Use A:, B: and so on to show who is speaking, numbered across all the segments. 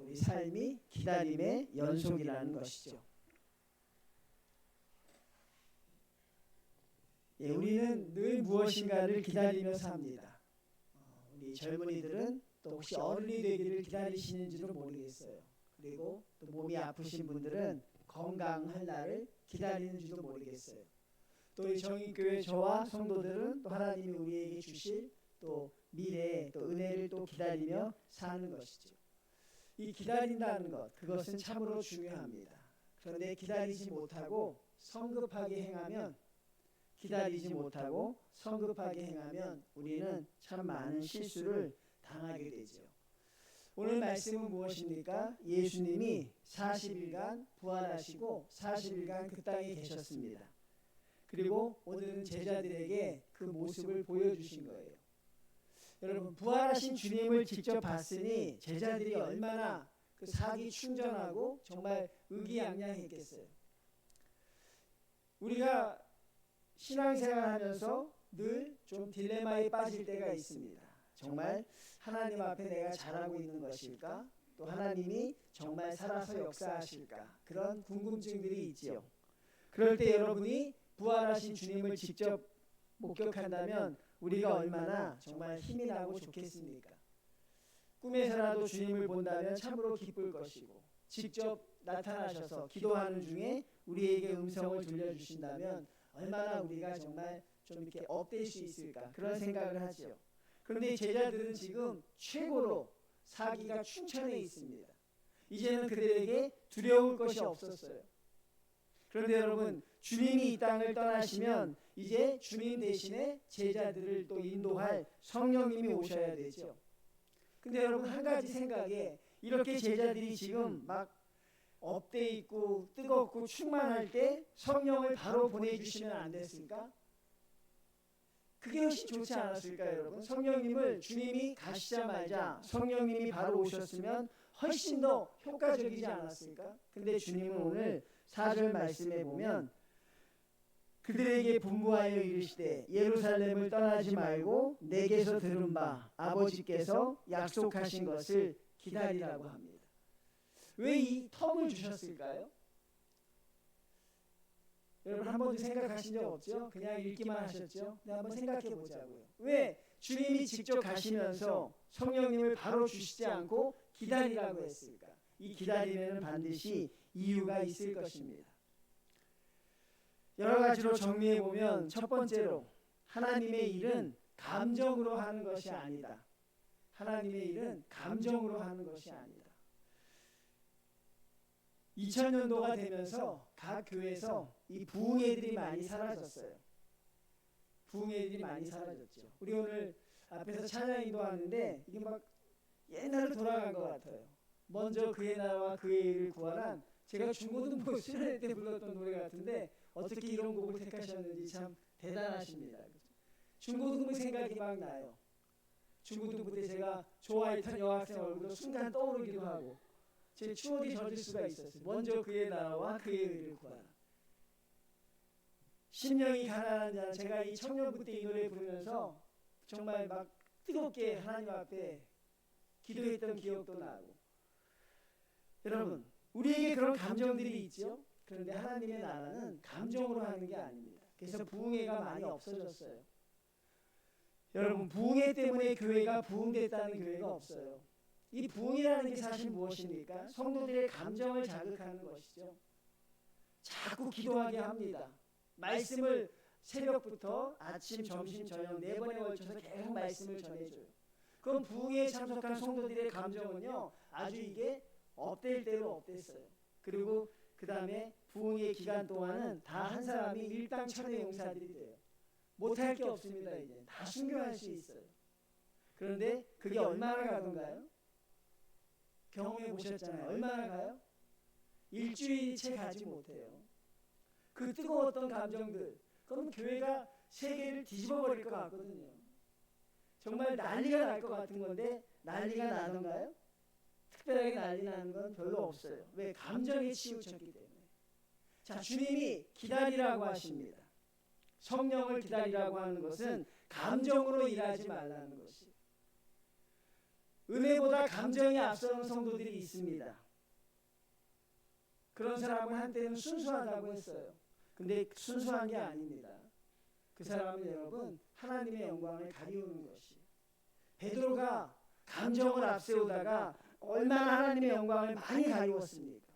A: 우리 삶이 기다림의 연속이라는 것이죠. 예, 우리는 늘 무엇인가를 기다리며 삽니다. 우리 젊은이들은 또 혹시 어른이 되기를 기다리시는지도 모르겠어요. 그리고 또 몸이 아프신 분들은 건강할 날을 기다리는지도 모르겠어요. 또 이 정의교회 저와 성도들은 또 하나님이 우리에게 주실 또 미래 또 은혜를 또 기다리며 사는 것이죠. 이 기다린다는 것, 그것은 참으로 중요합니다. 그런데 기다리지 못하고 성급하게 행하면 우리는 참 많은 실수를 당하게 되죠. 오늘 말씀은 무엇입니까? 예수님이 40일간 부활하시고 40일간 그 땅에 계셨습니다. 그리고 오늘은 제자들에게 그 모습을 보여주신 거예요. 여러분, 부활하신 주님을 직접 봤으니 제자들이 얼마나 그 사기 충전하고 정말 의기양양했겠어요. 우리가 신앙생활하면서 늘 좀 딜레마에 빠질 때가 있습니다. 정말 하나님 앞에 내가 잘하고 있는 것일까? 또 하나님이 정말 살아서 역사하실까? 그런 궁금증들이 있지요. 그럴 때 여러분이 부활하신 주님을 직접 목격한다면 우리가 얼마나 정말 힘이 나고 좋겠습니까? 꿈에서라도 주님을 본다면 참으로 기쁠 것이고, 직접 나타나셔서 기도하는 중에 우리에게 음성을 들려주신다면 얼마나 우리가 정말 좀 이렇게 업될 수 있을까, 그런 생각을 하죠. 그런데 제자들은 지금 최고로 사기가 충천해 있습니다. 이제는 그들에게 두려울 것이 없었어요. 그런데 여러분, 주님이 이 땅을 떠나시면 이제 주님 대신에 제자들을 또 인도할 성령님이 오셔야 되죠. 근데 여러분, 한 가지 생각에, 이렇게 제자들이 지금 막 업돼 있고 뜨겁고 충만할 때 성령을 바로 보내주시면 안 됐을까? 그게 훨씬 좋지 않았을까요, 여러분? 성령님을 주님이 가시자마자 성령님이 바로 오셨으면 훨씬 더 효과적이지 않았을까? 근데 주님은 오늘 4절 말씀에 보면 그들에게 분부하여 이르시되 예루살렘을 떠나지 말고 내게서 들은 바 아버지께서 약속하신 것을 기다리라고 합니다. 왜 이 텀을 주셨을까요? 여러분, 한 번도 생각하신 적 없죠? 그냥 읽기만 하셨죠? 근데 한번 생각해 보자고요. 왜 주님이 직접 가시면서 성령님을 바로 주시지 않고 기다리라고 했을까? 이 기다림에는 반드시 이유가 있을 것입니다. 여러 가지로 정리해 보면, 첫 번째로 하나님의 일은 감정으로 하는 것이 아니다. 하나님의 일은 감정으로 하는 것이 아니다. 2000년도가 되면서 각 교회에서 이 부흥회들이 많이 사라졌어요. 부흥회들이 많이 사라졌죠. 우리 오늘 앞에서 찬양 인도하는데 이게 막 옛날로 돌아간 것 같아요. 먼저 그의 나라와 그의 일을 구하란, 제가 중고등부 수련회 때 불렀던 노래 같은데 어떻게 이런 곡을 택하셨는지 참 대단하십니다. 중고등부 생각이 막 나요. 중고등부 때 제가 좋아했던 여학생 얼굴도 순간 떠오르기도 하고 제 추억이 젖을 수가 있었어요. 먼저 그의 나라와 그의 의를 구하라. 심령이 가난한 자, 제가 이 청년부 때 이 노래 부르면서 정말 막 뜨겁게 하나님 앞에 기도했던 기억도 나고. 여러분, 우리에게 그런 감정들이 있죠. 그런데 하나님의 나라는 감정으로 하는 게 아닙니다. 그래서 부흥회가 많이 없어졌어요. 여러분, 부흥회 때문에 교회가 부흥됐다는 교회가 없어요. 이 부흥이라는 게 사실 무엇입니까? 성도들의 감정을 자극하는 것이죠. 자꾸 기도하게 합니다. 말씀을 새벽부터 아침, 점심, 저녁 4번에 걸쳐서 계속 말씀을 전해줘요. 그럼 부흥회에 참석한 성도들의 감정은요, 아주 이게 업될 대로 업됐어요. 그리고 그 다음에 부흥회 기간 동안은 다 한 사람이 일당천의 용사들이 돼요. 못할 게 없습니다. 이제 다 순교할 수 있어요. 그런데 그게 얼마나 가던가요? 경험해 보셨잖아요. 얼마나 가요? 일주일이 채 가지 못해요. 그 뜨거웠던 감정들, 그럼 교회가 세계를 뒤집어 버릴 것 같거든요. 정말 난리가 날 것 같은 건데 난리가 나던가요? 특별하게 난리 나는 건 별로 없어요. 왜? 감정에 치우쳤기 때문에. 자, 주님이 기다리라고 하십니다. 성령을 기다리라고 하는 것은 감정으로 일하지 말라는 것이. 은혜보다 감정이 앞서는 성도들이 있습니다. 그런 사람은 한때는 순수하다고 했어요. 근데 순수한 게 아닙니다. 그 사람은 여러분 하나님의 영광을 가리우는 것이. 베드로가 감정을 앞세우다가 얼마나 하나님의 영광을 많이 가리웠습니까?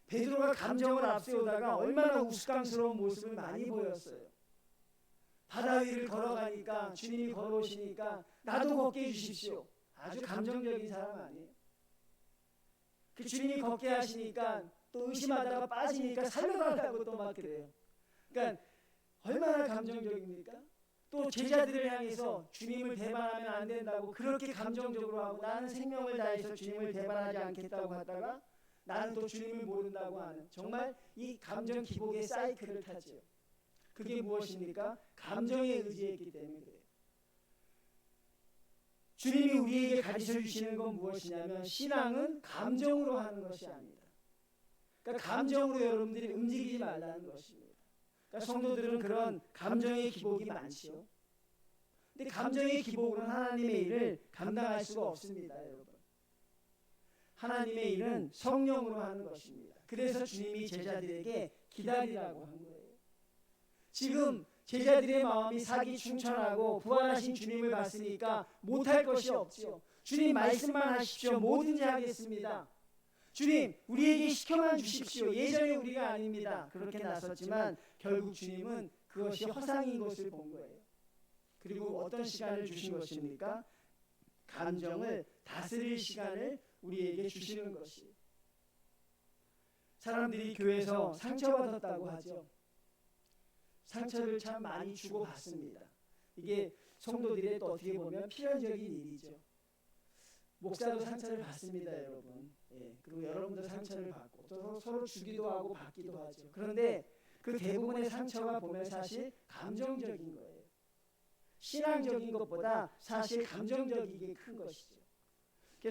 A: 베드로가 감정을 앞세우다가 얼마나 우스꽝스러운 모습을 많이 보였어요. 바다 위를 걸어가니까 주님이 걸어오시니까 나도 걷게 해주십시오. 아주 감정적인 사람 아니에요. 그 주님이 걷게 하시니까 또 의심하다가 빠지니까 살려달라고 또 막 그래요. 그러니까 얼마나 감정적입니까? 또 제자들을 향해서 주님을 배반하면 안 된다고 그렇게 감정적으로 하고 나는 생명을 다해서 주님을 배반하지 않겠다고 하다가 나는 또 주님을 모른다고 하는 정말 이 감정 기복의 사이클을 타죠. 그게 무엇입니까? 감정에 의지했기 때문에 그래요. 주님이 우리에게 가르쳐 주시는 건 무엇이냐면 신앙은 감정으로 하는 것이 아니다. 그러니까 감정으로 여러분들이 움직이지 말라는 것입니다. 그러니까 성도들은 그런 감정의 기복이 많지요. 근데 감정의 기복으로는 하나님의 일을 감당할 수가 없습니다, 여러분. 하나님의 일은 성령으로 하는 것입니다. 그래서 주님이 제자들에게 기다리라고 한 거예요. 지금 제자들의 마음이 사기충천하고 부활하신 주님을 봤으니까 못할 것이 없지요. 주님 말씀만 하십시오. 뭐든지 하겠습니다. 주님 우리에게 시켜만 주십시오. 예전에 우리가 아닙니다. 그렇게 나섰지만 결국 주님은 그것이 허상인 것을 본 거예요. 그리고 어떤 시간을 주신 것입니까? 감정을 다스릴 시간을 우리에게 주시는 것이. 사람들이 교회에서 상처받았다고 하죠. 상처를 참 많이 주고받습니다. 이게 성도들의 또 어떻게 보면 필연적인 일이죠. 목사도 상처를 받습니다, 여러분. 예, 그리고 여러분도 상처를 받고 또 서로 주기도 하고 받기도 하죠. 그런데 그 대부분의 상처가 보면 사실 감정적인 거예요. 신앙적인 것보다 사실 감정적이게 큰 것이죠.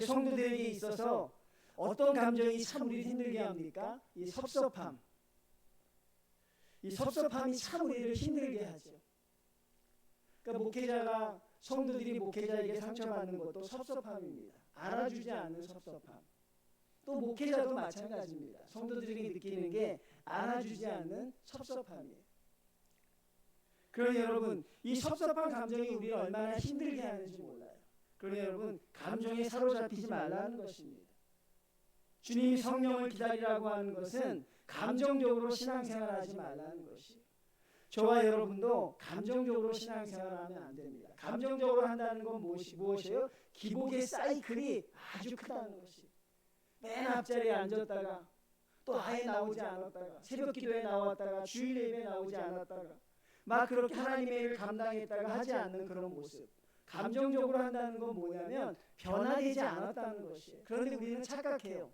A: 성도들에게 있어서 어떤 감정이 참 우리를 힘들게 합니까? 이 섭섭함. 이 섭섭함이 참 우리를 힘들게 하죠. 그러니까 목회자가 성도들이 목회자에게 상처받는 것도 섭섭함입니다. 알아주지 않는 섭섭함. 또 목회자도 마찬가지입니다. 성도들이 느끼는 게 알아주지 않는 섭섭함이에요. 그러니 여러분 이 섭섭한 감정이 우리를 얼마나 힘들게 하는지 몰라요. 그러니 여러분 감정에 사로잡히지 말라는 것입니다. 주님이 성령을 기다리라고 하는 것은 감정적으로 신앙생활하지 말라는 것이에요. 저와 여러분도 감정적으로 신앙생활하면 안 됩니다. 감정적으로 한다는 건 무엇이에요? 기복의 사이클이 아주 크다는 것이에요. 맨 앞자리에 앉았다가 또 아예 나오지 않았다가 새벽 기도에 나왔다가 주일 예배에 나오지 않았다가 막 그렇게 하나님의 일을 감당했다가 하지 않는 그런 모습. 감정적으로 한다는 건 뭐냐면 변화되지 않았다는 것이에요. 그런데 우리는 착각해요.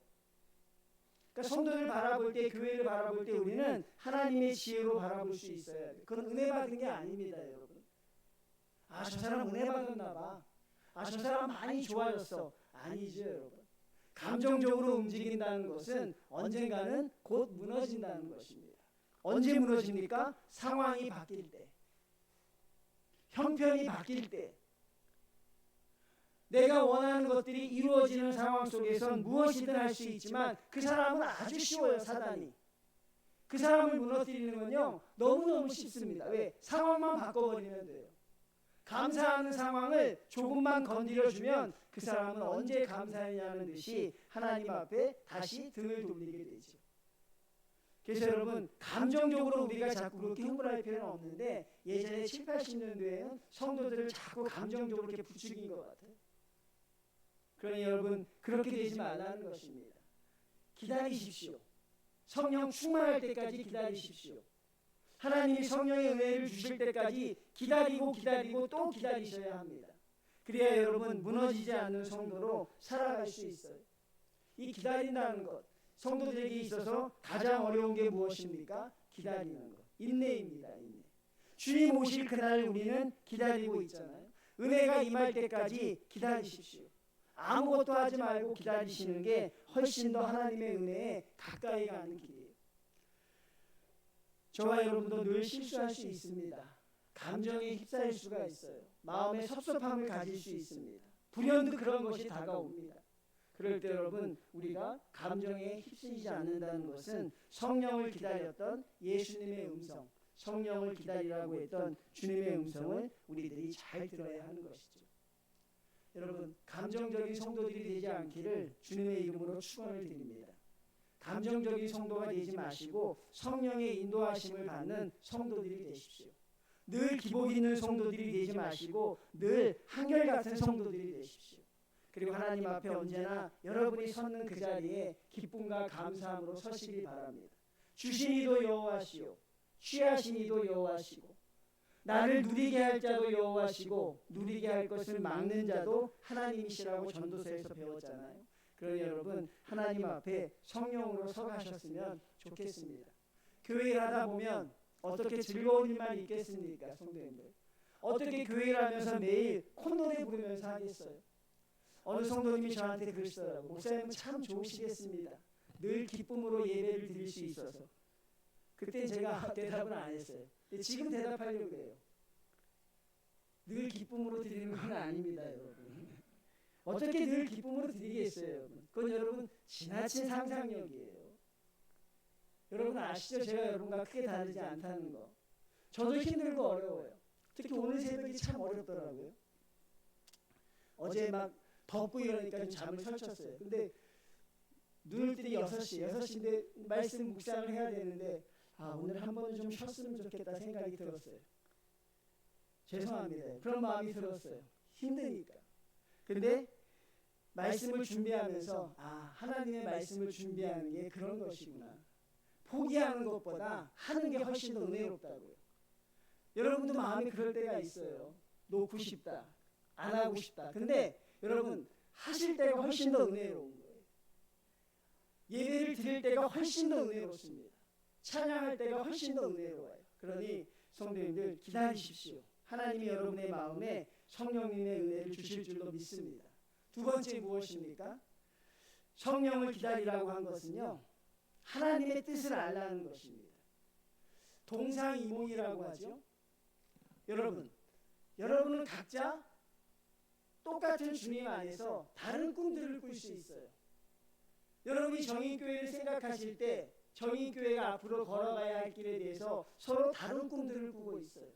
A: 그러니까 성도를 바라볼 때, 교회를 바라볼 때 우리는 하나님의 지혜로 바라볼 수 있어야 돼요. 그건 은혜 받은 게 아닙니다, 여러분. 아, 저 사람 은혜 받았나 봐. 아, 저 사람 많이 좋아졌어. 아니죠, 여러분. 감정적으로 움직인다는 것은 언젠가는 곧 무너진다는 것입니다. 언제 무너집니까? 상황이 바뀔 때. 형편이 바뀔 때. 내가 원하는 것들이 이루어지는 상황 속에선 무엇이든 할 수 있지만 그 사람은 아주 쉬워요, 사단이. 그 사람을 무너뜨리는 건요 너무너무 쉽습니다. 왜? 상황만 바꿔버리면 돼요. 감사하는 상황을 조금만 건드려주면 그 사람은 언제 감사했냐는 듯이 하나님 앞에 다시 등을 돌리게 되죠. 그래서 여러분 감정적으로 우리가 자꾸 그렇게 흥분할 필요는 없는데 예전에 7, 80년대에는 성도들을 자꾸 감정적으로 이렇게 부추긴 것 같아요. 그러니 여러분 그렇게 되지 말라는 것입니다. 기다리십시오. 성령 충만할 때까지 기다리십시오. 하나님이 성령의 은혜를 주실 때까지 기다리고 또 기다리셔야 합니다. 그래야 여러분 무너지지 않는 성도로 살아갈 수 있어요. 이 기다린다는 것 성도들에게 있어서 가장 어려운 게 무엇입니까? 기다리는 것. 인내입니다. 인내. 주님 오실 그날 우리는 기다리고 있잖아요. 은혜가 임할 때까지 기다리십시오. 아무것도 하지 말고 기다리시는 게 훨씬 더 하나님의 은혜에 가까이 가는 길이에요. 저와 여러분도 늘 실수할 수 있습니다. 감정에 휩싸일 수가 있어요. 마음에 섭섭함을 가질 수 있습니다. 불현도 그런 것이 다가옵니다. 그럴 때 여러분 우리가 감정에 휩쓸리지 않는다는 것은 성령을 기다렸던 예수님의 음성, 성령을 기다리라고 했던 주님의 음성을 우리들이 잘 들어야 하는 것이죠. 여러분 감정적인 성도들이 되지 않기를 주님의 이름으로 축원을 드립니다. 감정적인 성도가 되지 마시고 성령의 인도하심을 받는 성도들이 되십시오. 늘 기복 있는 성도들이 되지 마시고 늘 한결같은 성도들이 되십시오. 그리고 하나님 앞에 언제나 여러분이 섰는 그 자리에 기쁨과 감사함으로 서시기 바랍니다. 주신 이도 여호와시요 취하신 이도 여호와시고 나를 누리게 할 자도 여호와시고 누리게 할 것을 막는 자도 하나님이시라고 전도서에서 배웠잖아요. 그러니 여러분 하나님 앞에 성령으로 서가셨으면 좋겠습니다. 교회를 하다 보면 어떻게 즐거운 일만 있겠습니까? 성도님들 어떻게 교회를 하면서 매일 콧노래 부르면서 하겠어요? 어느 성도님이 저한테 그러시더라고요. 목사님은 참 좋으시겠습니다. 늘 기쁨으로 예배를 드릴 수 있어서. 그때 제가 대답은 안 했어요. 지금 대답하려고 그래요. 늘 기쁨으로 드리는 건 아닙니다, 여러분. 어떻게 늘 기쁨으로 드리겠어요, 여러분? 그건 여러분 지나친 상상력이에요. 여러분 아시죠? 제가 여러분과 크게 다르지 않다는 거. 저도 힘들고 어려워요. 특히 오늘 새벽이 참 어렵더라고요. 어제 막 덥고 이러니까 좀 잠을 설쳤어요. 근데 눈을 뜨니 6시인데 말씀 묵상을 해야 되는데 오늘 한 번은 좀 쉬었으면 좋겠다 생각이 들었어요. 죄송합니다. 그런 마음이 들었어요. 힘드니까. 근데 말씀을 준비하면서 하나님의 말씀을 준비하는 게 그런 것이구나. 포기하는 것보다 하는 게 훨씬 더 은혜롭다고요. 여러분도 마음이 그럴 때가 있어요. 놓고 싶다. 안 하고 싶다. 근데 여러분 하실 때가 훨씬 더 은혜로운 거예요. 예배를 드릴 때가 훨씬 더 은혜롭습니다. 찬양할 때가 훨씬 더 은혜로워요. 그러니 성도님들 기다리십시오. 하나님이 여러분의 마음에 성령님의 은혜를 주실 줄로 믿습니다. 두 번째 무엇입니까? 성령을 기다리라고 한 것은요. 하나님의 뜻을 알라는 것입니다. 동상이몽이라고 하죠. 여러분은 각자 똑같은 주님 안에서 다른 꿈들을 꿀 수 있어요. 여러분이 정인교회를 생각하실 때 정인교회가 앞으로 걸어가야 할 길에 대해서 서로 다른 꿈들을 꾸고 있어요.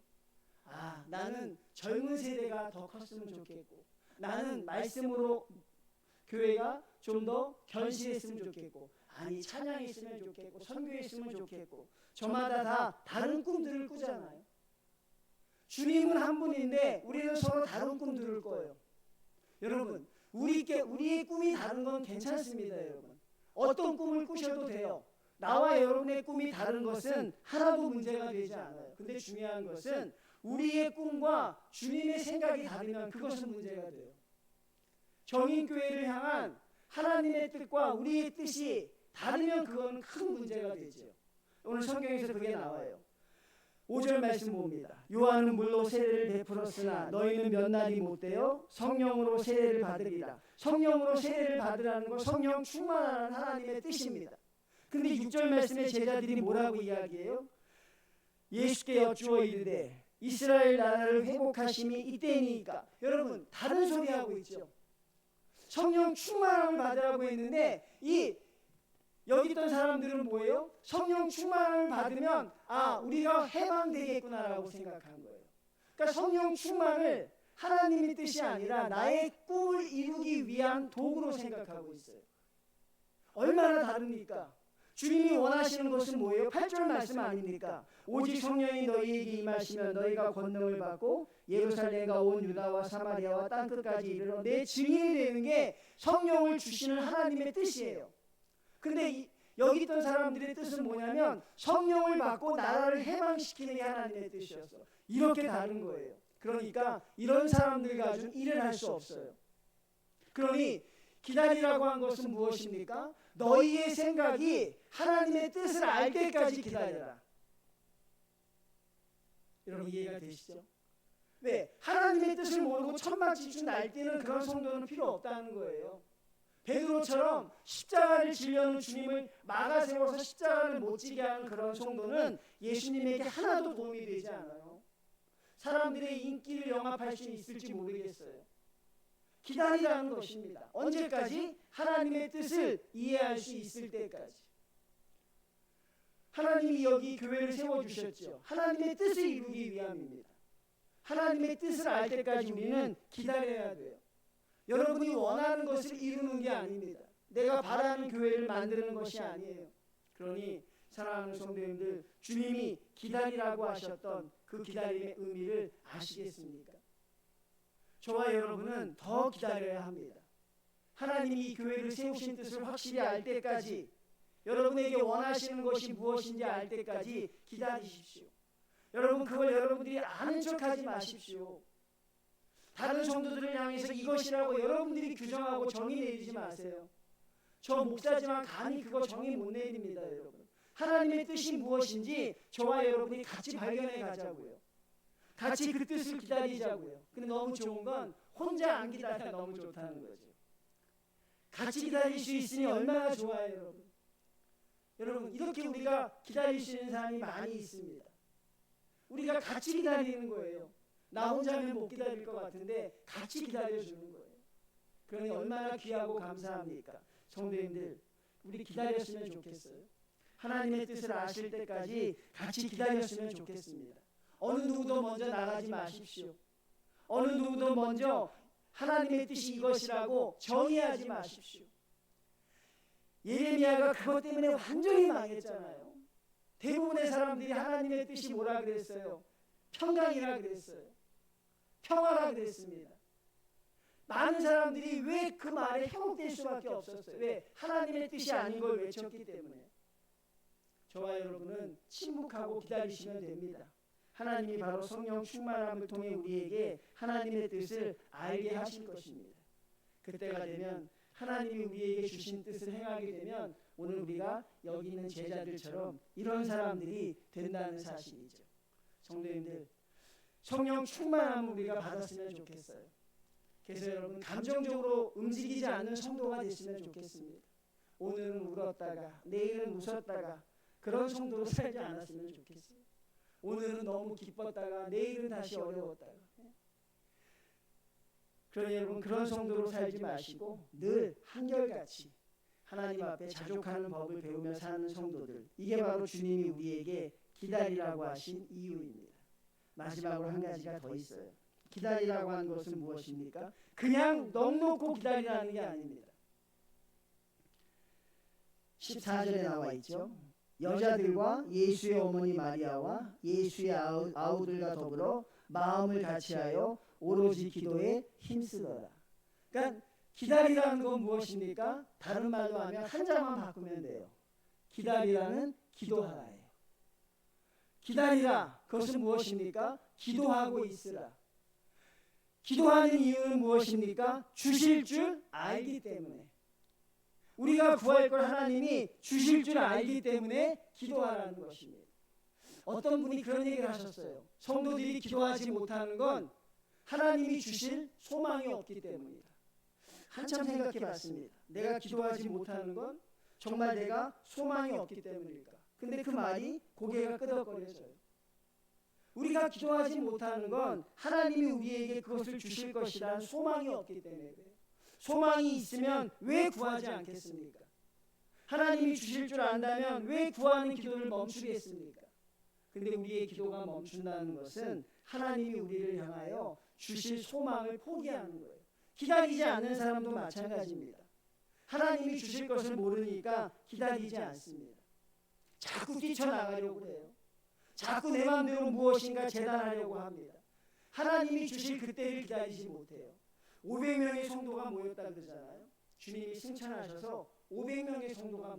A: 나는 젊은 세대가 더 컸으면 좋겠고 나는 말씀으로 교회가 좀 더 견실했으면 좋겠고 찬양했으면 좋겠고 선교했으면 좋겠고 저마다 다 다른 꿈들을 꾸잖아요. 주님은 한 분인데 우리는 서로 다른 꿈들을 꿔요. 여러분 우리의 꿈이 다른 건 괜찮습니다. 여러분 어떤 꿈을 꾸셔도 돼요. 나와 여러분의 꿈이 다른 것은 하나도 문제가 되지 않아요. 근데 중요한 것은 우리의 꿈과 주님의 생각이 다르면 그것은 문제가 돼요. 정인교회를 향한 하나님의 뜻과 우리의 뜻이 다르면 그건 큰 문제가 되죠. 오늘 성경에서 그게 나와요. 5절 말씀 봅니다. 요한은 물로 세례를 베풀었으나 너희는 몇 날이 못되어 성령으로 세례를 받으리라. 성령으로 세례를 받으라는 건 성령 충만한 하나님의 뜻입니다. 근데 6절 말씀에 제자들이 뭐라고 이야기해요? 예수께 여쭈어 이르되 이스라엘 나라를 회복하심이 이때이니까. 여러분 다른 소리 하고 있죠. 성령 충만함을 받으라고 했는데 여기 있던 사람들은 뭐예요? 성령 충만함을 받으면 우리가 해방되겠구나라고 생각한 거예요. 그러니까 성령 충만을 하나님의 뜻이 아니라 나의 꿈을 이루기 위한 도구로 생각하고 있어요. 얼마나 다릅니까? 주님이 원하시는 것은 뭐예요? 8절 말씀 아닙니까? 오직 성령이 너희에게 임하시면 너희가 권능을 받고 예루살렘과 온 유다와 사마리아와 땅끝까지 이르러 내 증인이 되는 게 성령을 주시는 하나님의 뜻이에요. 근데 여기 있던 사람들의 뜻은 뭐냐면 성령을 받고 나라를 해방시키는 게 하나님의 뜻이었어. 이렇게 다른 거예요. 그러니까 이런 사람들 가지고는 일을 할 수 없어요. 그러니 기다리라고 한 것은 무엇입니까? 너희의 생각이 하나님의 뜻을 알 때까지 기다려라. 여러분 이해가 되시죠? 네, 하나님의 뜻을 모르고 천막지축 날뛰는 그런 성도는 필요 없다는 거예요. 베드로처럼 십자가를 지려는 주님을 막아 세워서 십자가를 못 지게 하는 그런 성도는 예수님에게 하나도 도움이 되지 않아요. 사람들의 인기를 영합할 수 있을지 모르겠어요. 기다리라는 것입니다. 언제까지? 하나님의 뜻을 이해할 수 있을 때까지. 하나님이 여기 교회를 세워주셨죠. 하나님의 뜻을 이루기 위함입니다. 하나님의 뜻을 알 때까지 우리는 기다려야 돼요. 여러분이 원하는 것을 이루는 게 아닙니다. 내가 바라는 교회를 만드는 것이 아니에요. 그러니 사랑하는 성도님들, 주님이 기다리라고 하셨던 그 기다림의 의미를 아시겠습니까? 저와 여러분은 더 기다려야 합니다. 하나님이 이 교회를 세우신 뜻을 확실히 알 때까지, 여러분에게 원하시는 것이 무엇인지 알 때까지 기다리십시오. 여러분, 그걸 여러분들이 아는 척하지 마십시오. 다른 성도들을 향해서 이것이라고 여러분들이 규정하고 정의 내리지 마세요. 저 목사지만 감히 그거 정의 못 내립니다. 여러분, 하나님의 뜻이 무엇인지 저와 여러분이 같이 발견해 가자고요. 같이 그 뜻을 기다리자고요. 근데 너무 좋은 건 혼자 안 기다려야 너무 좋다는 거죠. 같이 기다릴 수 있으니 얼마나 좋아요. 여러분, 여러분, 이렇게 우리가 기다릴 수 있는 사람이 많이 있습니다. 우리가 같이 기다리는 거예요. 나 혼자면 못 기다릴 것 같은데 같이 기다려주는 거예요. 그러니 얼마나 귀하고 감사합니까? 성도님들, 우리 기다렸으면 좋겠어요. 하나님의 뜻을 아실 때까지 같이 기다렸으면 좋겠습니다. 어느 누구도 먼저 나가지 마십시오. 어느 누구도 먼저 하나님의 뜻이 이것이라고 정의하지 마십시오. 예레미야가 그것 때문에 완전히 망했잖아요. 대부분의 사람들이 하나님의 뜻이 뭐라 그랬어요? 평강이라 그랬어요. 평화라 그랬습니다. 많은 사람들이 왜 그 말에 현혹될 수밖에 없었어요? 왜? 하나님의 뜻이 아닌 걸 외쳤기 때문에. 저와 여러분은 침묵하고 기다리시면 됩니다. 하나님이 바로 성령 충만함을 통해 우리에게 하나님의 뜻을 알게 하실 것입니다. 그때가 되면 하나님이 우리에게 주신 뜻을 행하게 되면 오늘 우리가 여기 있는 제자들처럼 이런 사람들이 된다는 사실이죠. 성도님들, 성령 충만함을 우리가 받았으면 좋겠어요. 그래서 여러분, 감정적으로 움직이지 않는 성도가 됐으면 좋겠습니다. 오늘은 울었다가 내일은 웃었다가 그런 성도로 살지 않았으면 좋겠어요. 오늘은 너무 기뻤다가 내일은 다시 어려웠다가. 그러니 여러분, 그런 성도로 살지 마시고 늘 한결같이 하나님 앞에 자족하는 법을 배우며 사는 성도들, 이게 바로 주님이 우리에게 기다리라고 하신 이유입니다. 마지막으로 한 가지가 더 있어요. 기다리라고 하는 것은 무엇입니까? 그냥 넉넉고 기다리라는 게 아닙니다. 14절에 나와 있죠. 여자들과 예수의 어머니 마리아와 예수의 아우들과 더불어 마음을 같이하여 오로지 기도에 힘쓰더라. 그러니까 기다리라는 건 무엇입니까? 다른 말로 하면 한 자만 바꾸면 돼요. 기다리라는 기도하라예요. 기다리라, 그것은 무엇입니까? 기도하고 있으라. 기도하는 이유는 무엇입니까? 주실 줄 알기 때문에. 우리가 구할 걸 하나님이 주실 줄 알기 때문에 기도하라는 것입니다. 어떤 분이 그런 얘기를 하셨어요. 성도들이 기도하지 못하는 건 하나님이 주실 소망이 없기 때문이다. 한참 생각해 봤습니다. 내가 기도하지 못하는 건 정말 내가 소망이 없기 때문일까? 근데 그 말이 고개가 끄덕거려져요. 우리가 기도하지 못하는 건 하나님이 우리에게 그것을 주실 것이라는 소망이 없기 때문에 그래요. 소망이 있으면 왜 구하지 않겠습니까? 하나님이 주실 줄 안다면 왜 구하는 기도를 멈추겠습니까? 근데 우리의 기도가 멈춘다는 것은 하나님이 우리를 향하여 주실 소망을 포기하는 거예요. 기다리지 않는 사람도 마찬가지입니다. 하나님이 주실 것을 모르니까 기다리지 않습니다. 자꾸 뛰쳐나가려고 해요. 자꾸 내 마음대로 무엇인가 재단하려고 합니다. 하나님이 주실 그때를 기다리지 못해요. 500명의 성도가 모였다 그러잖아요. 주님이 승천하셔서 500명의 성도가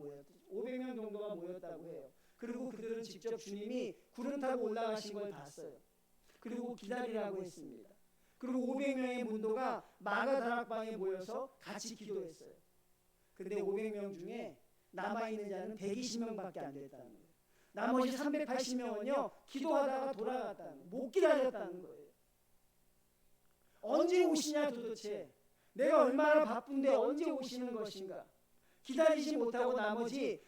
A: 500명 정도가 모였다고 해요. 그리고 그들은 직접 주님이 구름 타고 올라가신 걸 봤어요. 그리고 기다리라고 했습니다. 그리고 500명의 문도가 마가 다락방에 모여서 같이 기도했어요. 그런데 500명 중에 남아있는 자는 120명밖에 안 됐다는 거예요. 나머지 380명은요 기도하다가 돌아갔다는 거예요. 못 기다렸다는 거예요. 언제 오시냐 도대체. 내가 얼마나 바쁜데 언제 오시는 것인가. 기다리지 못하고 나머지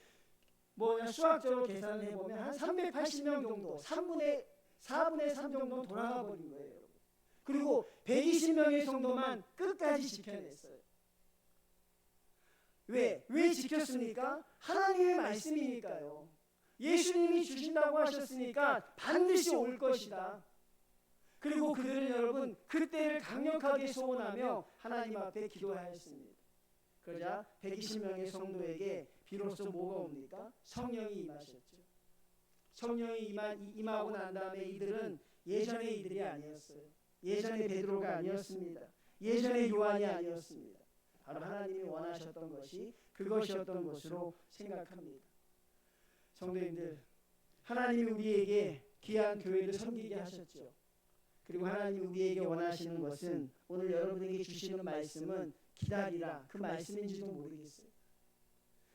A: 수학적으로 계산을 해보면 한 380명 정도, 4분의 3 정도는 돌아가 버린 거예요. 그리고 120명의 성도만 끝까지 지켜냈어요. 왜 지켰습니까? 하나님의 말씀이니까요. 예수님이 주신다고 하셨으니까 반드시 올 것이다. 그리고 그들은 여러분 그때를 강력하게 소원하며 하나님 앞에 기도하였습니다. 그러자 120명의 성도에게 비로소 뭐가 옵니까? 성령이 임하셨죠. 성령이 임하고 난 다음에 이들은 예전의 이들이 아니었어요. 예전의 베드로가 아니었습니다. 예전의 요한이 아니었습니다. 바로 하나님이 원하셨던 것이 그것이었던 것으로 생각합니다. 성도님들, 하나님이 우리에게 귀한 교회를 섬기게 하셨죠. 그리고 하나님이 우리에게 원하시는 것은 오늘 여러분에게 주시는 말씀은 기다리라, 그 말씀인지도 모르겠어요.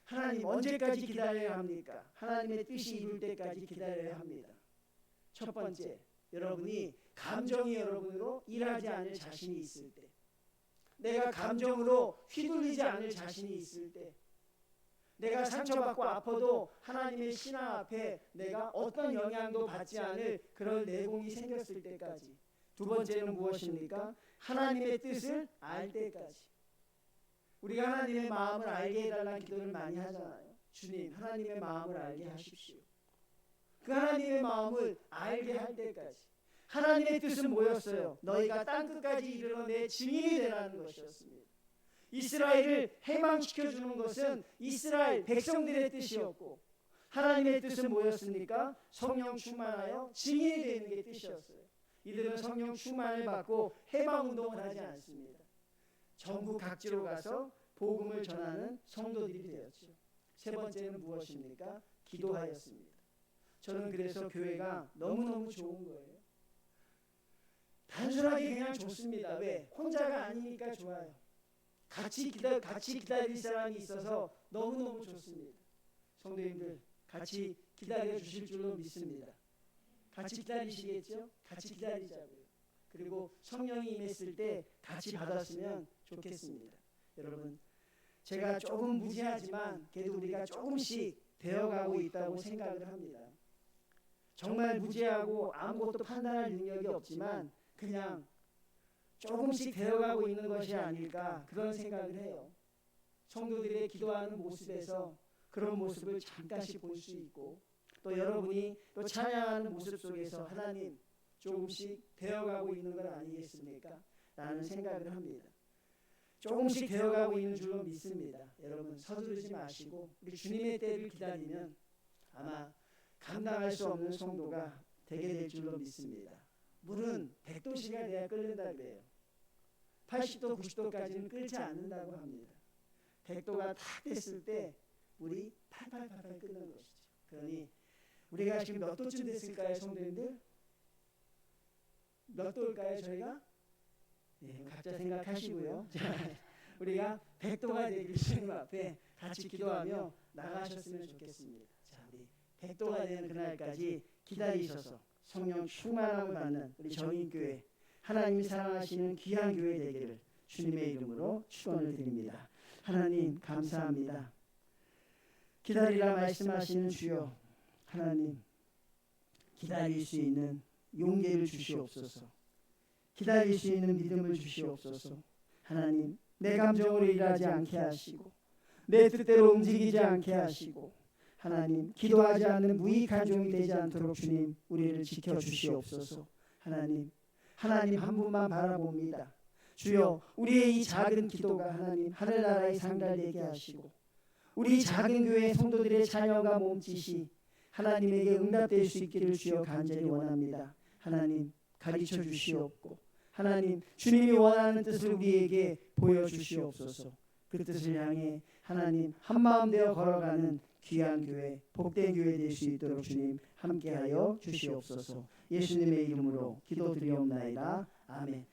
A: 하나님 언제까지 기다려야 합니까? 하나님의 뜻이 이룰 때까지 기다려야 합니다. 첫 번째, 여러분이 감정이 여러분으로 일하지 않을 자신이 있을 때, 내가 감정으로 휘둘리지 않을 자신이 있을 때, 내가 상처받고 아파도 하나님의 신앙 앞에 내가 어떤 영향도 받지 않을 그런 내공이 생겼을 때까지. 두 번째는 무엇입니까? 하나님의 뜻을 알 때까지. 우리가 하나님의 마음을 알게 해달라는 기도를 많이 하잖아요. 주님, 하나님의 마음을 알게 하십시오. 그 하나님의 마음을 알게 할 때까지. 하나님의 뜻은 뭐였어요? 너희가 땅끝까지 이르러 내 증인이 되라는 것이었습니다. 이스라엘을 해방시켜주는 것은 이스라엘 백성들의 뜻이었고, 하나님의 뜻은 뭐였습니까? 성령 충만하여 증인이 되는 게 뜻이었어요. 이들은 성령 충만을 받고 해방운동을 하지 않습니다. 전국 각지로 가서 복음을 전하는 성도들이 되었죠. 세 번째는 무엇입니까? 기도하였습니다. 저는 그래서 교회가 너무너무 좋은 거예요. 단순하게 그냥 좋습니다. 왜? 혼자가 아니니까 좋아요. 같이 기다릴 사람이 있어서 너무너무 좋습니다. 성도님들, 같이 기다려 주실 줄로 믿습니다. 같이 기다리시겠죠? 같이 기다리자고요. 그리고 성령이 임했을 때 같이 받았으면 좋겠습니다. 여러분, 제가 조금 무지하지만 그래도 우리가 조금씩 되어가고 있다고 생각을 합니다. 정말 무지하고 아무것도 판단할 능력이 없지만 그냥 조금씩 되어가고 있는 것이 아닐까, 그런 생각을 해요. 성도들의 기도하는 모습에서 그런 모습을 잠깐씩 볼 수 있고, 또 여러분이 또 찬양하는 모습 속에서 하나님 조금씩 되어가고 있는 건 아니겠습니까? 라는 생각을 합니다. 조금씩 되어가고 있는 줄로 믿습니다. 여러분, 서두르지 마시고 우리 주님의 때를 기다리면 아마 감당할 수 없는 성도가 되게 될 줄로 믿습니다. 물은 100도씨가 돼야 끓는다 그래요. 80도, 90도까지는 끓지 않는다고 합니다. 100도가 탁 됐을 때 물이 팔팔팔팔 끓는 것이죠. 그러니 우리가 지금 몇 도쯤 됐을까요, 성도님들? 몇 도일까요, 저희가? 네, 각자 생각하시고요. 자, 우리가 100도가 되길 주님 앞에 같이 기도하며 나가셨으면 좋겠습니다. 자, 우리 100도가 되는 그날까지 기다리셔서 성령 충만함을 받는 우리 정인교회, 하나님이 사랑하시는 귀한 교회 되기를 주님의 이름으로 축원을 드립니다. 하나님 감사합니다. 기다리라 말씀하시는 주여, 하나님 기다릴 수 있는 용기를 주시옵소서. 기다릴 수 있는 믿음을 주시옵소서. 하나님, 내 감정으로 일하지 않게 하시고 내 뜻대로 움직이지 않게 하시고, 하나님 기도하지 않는 무익한 종이 되지 않도록 주님 우리를 지켜주시옵소서. 하나님 한 분만 바라봅니다. 주여, 우리의 이 작은 기도가 하나님 하늘나라의 상달 되게 하시고, 우리 작은 교회 성도들의 자녀가 몸짓이 하나님에게 응답될 수 있기를 주여 간절히 원합니다. 하나님 가르쳐 주시옵고, 하나님 주님이 원하는 뜻을 우리에게 보여주시옵소서. 그 뜻을 향해 하나님 한마음 되어 걸어가는 귀한 교회, 복된 교회 될 수 있도록 주님 함께하여 주시옵소서. 예수님의 이름으로 기도드리옵나이다. 아멘.